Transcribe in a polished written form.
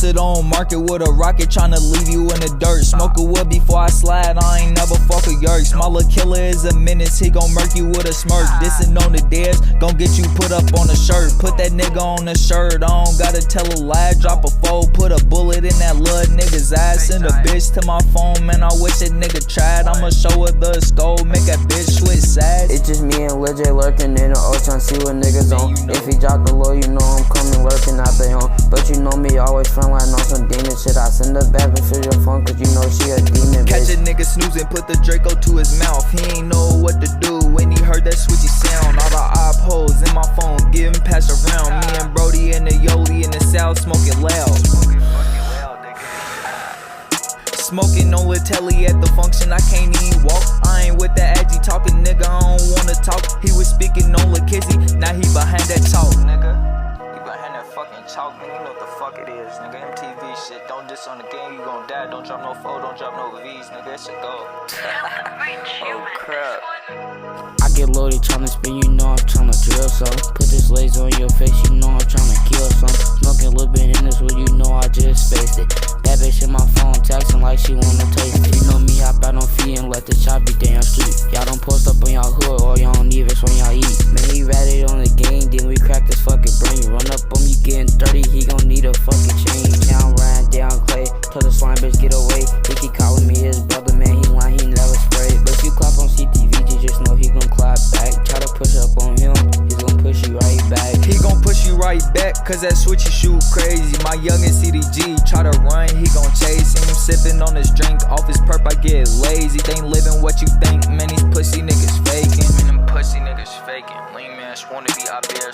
Posted on market with a rocket, tryna leave you in the dirt. Smoke a wood before I slide, I ain't never fuck a yerks. My little killer is a menace, he gon' murk you with a smirk. Dissing on the dares, gon' get you put up on a shirt. Put that nigga on the shirt, I don't gotta tell a lie. Drop a foe, put a bullet in that little nigga's eye. Send a bitch to my phone, man, I wish that nigga tried. I'ma show her the skull, make that bitch switch sides. It's just me and Lil J lurking in the O, tryna see what niggas on. If he drop the low, you know I'm coming lurking out they home. But you know me, always front line on some demon shit. I send her back and feel your phone, cause you know she a demon, bitch. Catch a nigga snoozing, put the Draco to his mouth. He ain't know what to do when he heard that switchy sound. All the op holes in my phone, getting passed around. Me and Brody and the Yoli in the south, smoking loud. Smoking on with Telly at the function, I can't even walk. I ain't with that aggy talking, nigga, I don't wanna talk. He was speaking on Lil Kizzy, now he behind that chalk, nigga. He behind that fucking chalk, nigga, you know what the fuck it is, nigga. MTV shit, don't diss on the game, you gon' die. Don't drop no 4, don't drop no V's, nigga, that shit go. Oh crap. I get loaded tryna spin, you know I'm tryna drill some. Put this laser on your face, you know I'm tryna kill some. Smoking a little bit in this wood, you know I just spaced it. That bitch in my phone texting like she wanna taste it. You know me, hop out on feet and let the shot be down street. Y'all don't post up on y'all hood or y'all don't leave it when y'all eat. Man, he ratted on the game, then we crack this fucking brain. Run up on me getting 30, he gon' need a fucking chain. Now I'm riding down clay, tell the slime bitch get away. He keep calling me his brother, man, he lying, he never sprayed. But if you clap on ctvg, just know he gon' clap back. Try to push up on him, he's gon' push you right back. He gon' push you right back, cause that switchy shoot crazy. My youngin' CDG, try to run, he gon' chase him. Sippin' on his drink, off his perp, I get lazy. They ain't living what you think, man, these pussy niggas faking. Man, them pussy niggas faking. Lean man, wanna be out there,